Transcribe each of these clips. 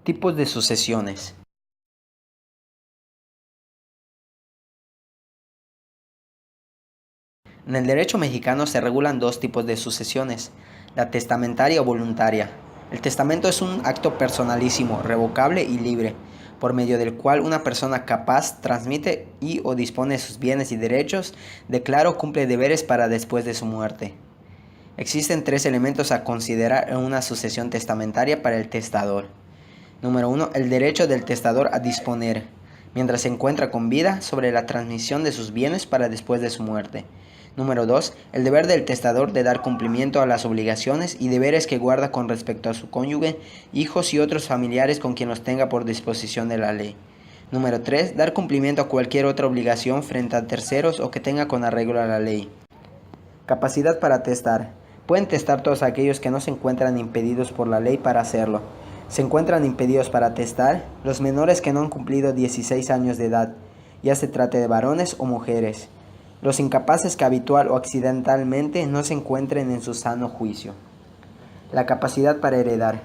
Tipos de sucesiones. En el derecho mexicano se regulan dos tipos de sucesiones, la testamentaria o voluntaria. El testamento es un acto personalísimo, revocable y libre, por medio del cual una persona capaz transmite y o dispone de sus bienes y derechos, declara o cumple deberes para después de su muerte. Existen tres elementos a considerar en una sucesión testamentaria para el testador. Número 1. El derecho del testador a disponer, mientras se encuentra con vida, sobre la transmisión de sus bienes para después de su muerte. Número 2. El deber del testador de dar cumplimiento a las obligaciones y deberes que guarda con respecto a su cónyuge, hijos y otros familiares con quien los tenga por disposición de la ley. Número 3. Dar cumplimiento a cualquier otra obligación frente a terceros o que tenga con arreglo a la ley. Capacidad para testar. Pueden testar todos aquellos que no se encuentran impedidos por la ley para hacerlo. Se encuentran impedidos para testar los menores que no han cumplido 16 años de edad, ya se trate de varones o mujeres. Los incapaces que habitual o accidentalmente no se encuentren en su sano juicio. La capacidad para heredar.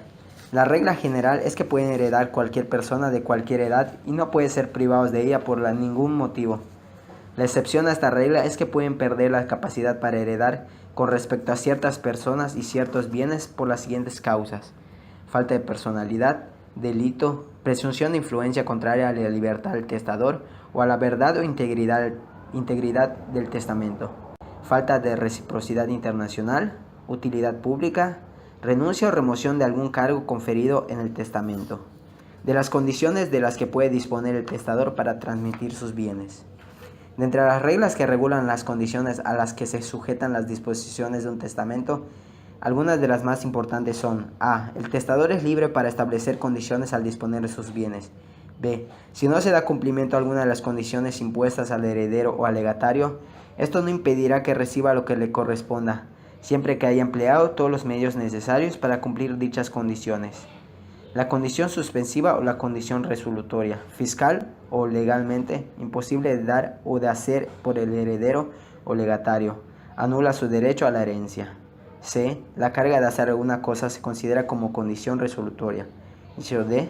La regla general es que pueden heredar cualquier persona de cualquier edad y no pueden ser privados de ella por ningún motivo. La excepción a esta regla es que pueden perder la capacidad para heredar con respecto a ciertas personas y ciertos bienes por las siguientes causas: falta de personalidad, delito, presunción de influencia contraria a la libertad del testador o a la verdad o integridad del testamento, falta de reciprocidad internacional, utilidad pública, renuncia o remoción de algún cargo conferido en el testamento. De las condiciones de las que puede disponer el testador para transmitir sus bienes. De entre las reglas que regulan las condiciones a las que se sujetan las disposiciones de un testamento, algunas de las más importantes son: A. El testador es libre para establecer condiciones al disponer de sus bienes. B. Si no se da cumplimiento a alguna de las condiciones impuestas al heredero o al legatario, esto no impedirá que reciba lo que le corresponda, siempre que haya empleado todos los medios necesarios para cumplir dichas condiciones. La condición suspensiva o la condición resolutoria, fiscal o legalmente imposible de dar o de hacer por el heredero o legatario, anula su derecho a la herencia. C. La carga de hacer alguna cosa se considera como condición resolutoria. Inciso D.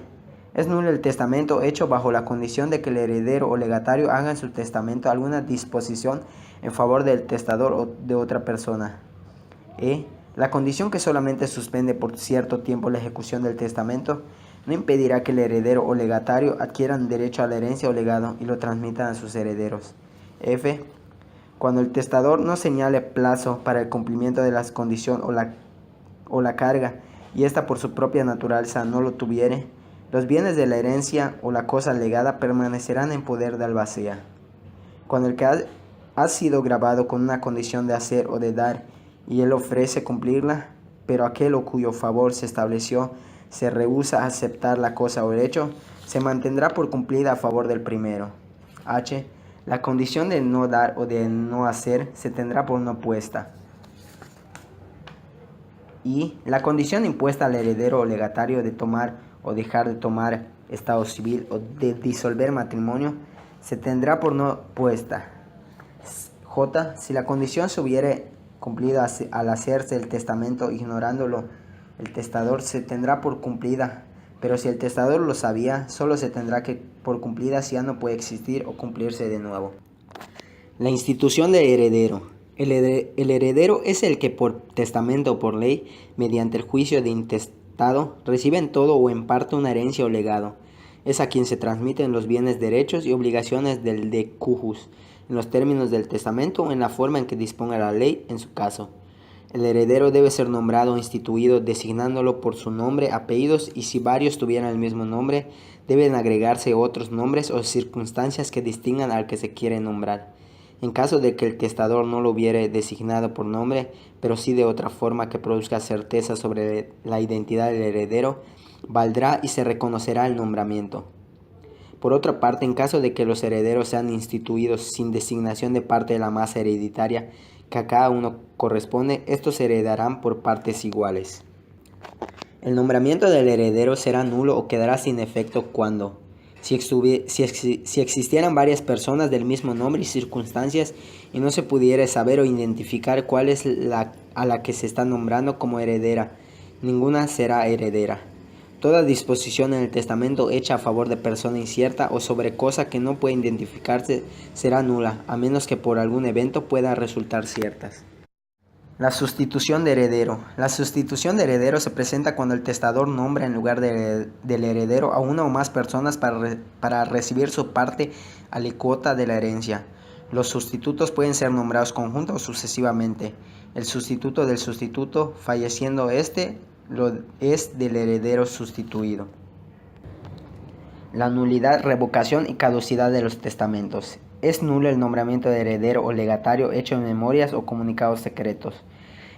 Es nulo el testamento hecho bajo la condición de que el heredero o legatario haga en su testamento alguna disposición en favor del testador o de otra persona. E. La condición que solamente suspende por cierto tiempo la ejecución del testamento no impedirá que el heredero o legatario adquieran derecho a la herencia o legado y lo transmitan a sus herederos. F. Cuando el testador no señale plazo para el cumplimiento de la condición o la carga y ésta por su propia naturaleza no lo tuviere, los bienes de la herencia o la cosa legada permanecerán en poder de albacea. Cuando el que ha sido grabado con una condición de hacer o de dar y él ofrece cumplirla, pero aquel o cuyo favor se estableció se rehúsa a aceptar la cosa o el hecho, se mantendrá por cumplida a favor del primero. H. La condición de no dar o de no hacer se tendrá por no puesta. Y la condición impuesta al heredero o legatario de tomar o dejar de tomar estado civil o de disolver matrimonio se tendrá por no puesta. J. Si la condición se hubiere cumplido al hacerse el testamento ignorándolo el testador, se tendrá por cumplida, pero si el testador lo sabía, solo se tendrá que por cumplida si ya no puede existir o cumplirse de nuevo. La institución de heredero. El heredero es el que por testamento o por ley, mediante el juicio de intestado, recibe en todo o en parte una herencia o legado. Es a quien se transmiten los bienes, derechos y obligaciones del de cujus, en los términos del testamento o en la forma en que disponga la ley en su caso. El heredero debe ser nombrado o instituido designándolo por su nombre, apellidos y si varios tuvieran el mismo nombre, deben agregarse otros nombres o circunstancias que distingan al que se quiere nombrar. En caso de que el testador no lo hubiere designado por nombre, pero sí de otra forma que produzca certeza sobre la identidad del heredero, valdrá y se reconocerá el nombramiento. Por otra parte, en caso de que los herederos sean instituidos sin designación de parte de la masa hereditaria que a cada uno corresponde, estos se heredarán por partes iguales. El nombramiento del heredero será nulo o quedará sin efecto cuando, si existieran varias personas del mismo nombre y circunstancias y no se pudiera saber o identificar cuál es a la que se está nombrando como heredera, ninguna será heredera. Toda disposición en el testamento hecha a favor de persona incierta o sobre cosa que no puede identificarse será nula, a menos que por algún evento pueda resultar ciertas. La sustitución de heredero. La sustitución de heredero se presenta cuando el testador nombra en lugar del heredero a una o más personas para recibir su parte alícuota de la herencia. Los sustitutos pueden ser nombrados conjuntos o sucesivamente. El sustituto del sustituto, falleciendo éste, lo es del heredero sustituido. La nulidad, revocación y caducidad de los testamentos. Es nulo el nombramiento de heredero o legatario hecho en memorias o comunicados secretos.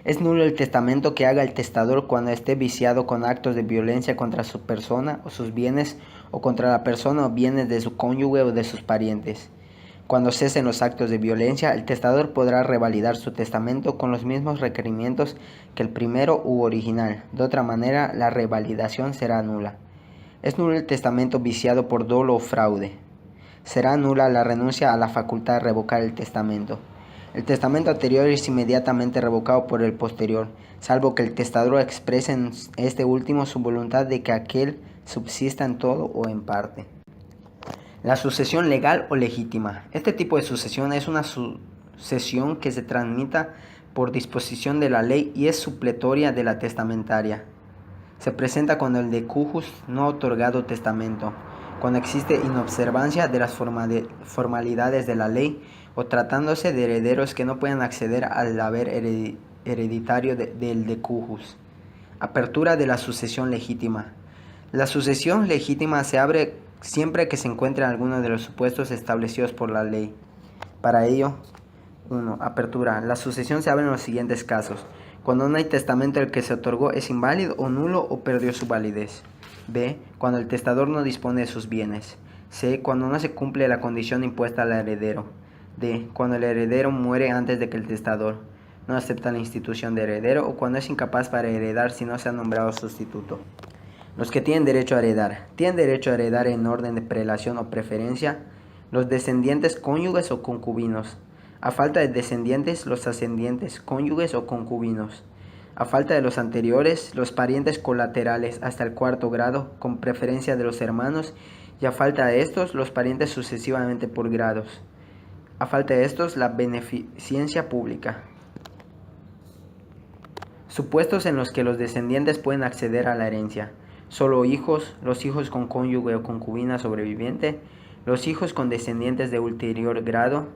Es nulo el testamento que haga el testador cuando esté viciado con actos de violencia contra su persona o sus bienes, o contra la persona o bienes de su cónyuge o de sus parientes. Cuando cesen los actos de violencia, el testador podrá revalidar su testamento con los mismos requerimientos que el primero u original. De otra manera, la revalidación será nula. Es nulo el testamento viciado por dolo o fraude. Será nula la renuncia a la facultad de revocar el testamento. El testamento anterior es inmediatamente revocado por el posterior, salvo que el testador exprese en este último su voluntad de que aquel subsista en todo o en parte. La sucesión legal o legítima. Este tipo de sucesión es una sucesión que se tramita por disposición de la ley y es supletoria de la testamentaria. Se presenta cuando el decujus no ha otorgado testamento, cuando existe inobservancia de las formalidades de la ley o tratándose de herederos que no pueden acceder al haber hereditario del decujus. Apertura de la sucesión legítima. La sucesión legítima se abre siempre que se encuentre alguno de los supuestos establecidos por la ley. Para ello, 1. Apertura. La sucesión se abre en los siguientes casos: cuando no hay testamento, el que se otorgó es inválido o nulo o perdió su validez. B. Cuando el testador no dispone de sus bienes. C. Cuando no se cumple la condición impuesta al heredero. D. Cuando el heredero muere antes de que el testador no acepta la institución de heredero, o cuando es incapaz para heredar si no se ha nombrado sustituto. Los que tienen derecho a heredar. Tienen derecho a heredar en orden de prelación o preferencia los descendientes cónyuges o concubinos. A falta de descendientes, los ascendientes cónyuges o concubinos. A falta de los anteriores, los parientes colaterales hasta el cuarto grado, con preferencia de los hermanos, y a falta de estos, los parientes sucesivamente por grados. A falta de estos, la beneficencia pública. Supuestos en los que los descendientes pueden acceder a la herencia: solo hijos, los hijos con cónyuge o concubina sobreviviente, los hijos con descendientes de ulterior grado,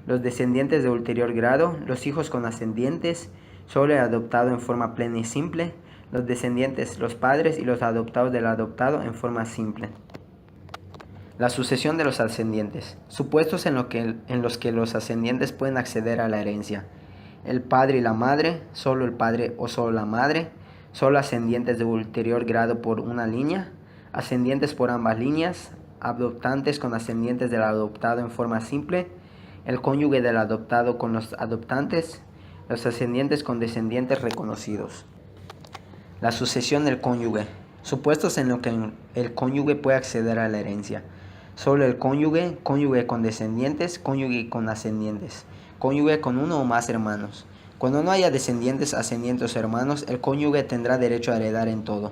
los descendientes de ulterior grado, los hijos con ascendientes, solo el adoptado en forma plena y simple, los descendientes, los padres y los adoptados del adoptado en forma simple. La sucesión de los ascendientes. Supuestos en los que los ascendientes pueden acceder a la herencia: el padre y la madre, solo el padre o solo la madre, solo ascendientes de ulterior grado por una línea, ascendientes por ambas líneas, adoptantes con ascendientes del adoptado en forma simple, el cónyuge del adoptado con los adoptantes, los ascendientes con descendientes reconocidos. La sucesión del cónyuge. Supuestos en los que el cónyuge puede acceder a la herencia: solo el cónyuge, cónyuge con descendientes, cónyuge con ascendientes, cónyuge con uno o más hermanos. Cuando no haya descendientes, ascendientes o hermanos, el cónyuge tendrá derecho a heredar en todo.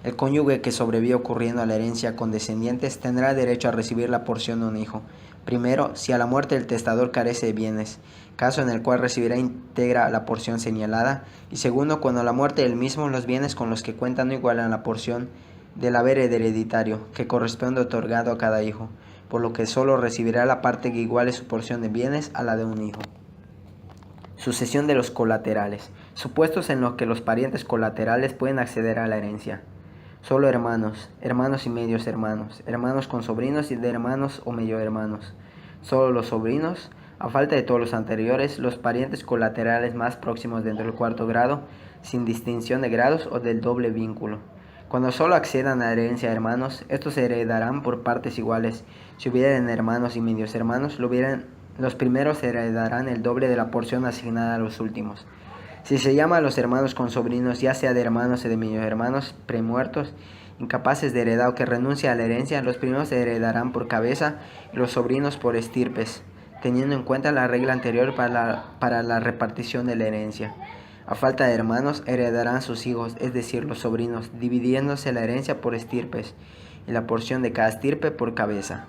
El cónyuge que sobrevive ocurriendo a la herencia con descendientes tendrá derecho a recibir la porción de un hijo. Primero, si a la muerte el testador carece de bienes, caso en el cual recibirá íntegra la porción señalada. Y segundo, cuando a la muerte del mismo los bienes con los que cuenta no igualan la porción del haber hereditario que corresponde otorgado a cada hijo, por lo que solo recibirá la parte que iguale su porción de bienes a la de un hijo. Sucesión de los colaterales. Supuestos en los que los parientes colaterales pueden acceder a la herencia: solo hermanos, hermanos y medios hermanos, hermanos con sobrinos y de hermanos o medio hermanos, solo los sobrinos. A falta de todos los anteriores, los parientes colaterales más próximos dentro del cuarto grado, sin distinción de grados o del doble vínculo. Cuando solo accedan a la herencia hermanos, estos se heredarán por partes iguales. Si hubieran hermanos y medios hermanos, los primeros heredarán el doble de la porción asignada a los últimos. Si se llama a los hermanos con sobrinos, ya sea de hermanos o de medios hermanos premuertos, incapaces de heredar o que renuncien a la herencia, los primeros se heredarán por cabeza y los sobrinos por estirpes, teniendo en cuenta la regla anterior para la repartición de la herencia. A falta de hermanos, heredarán sus hijos, es decir, los sobrinos, dividiéndose la herencia por estirpes, y la porción de cada estirpe por cabeza.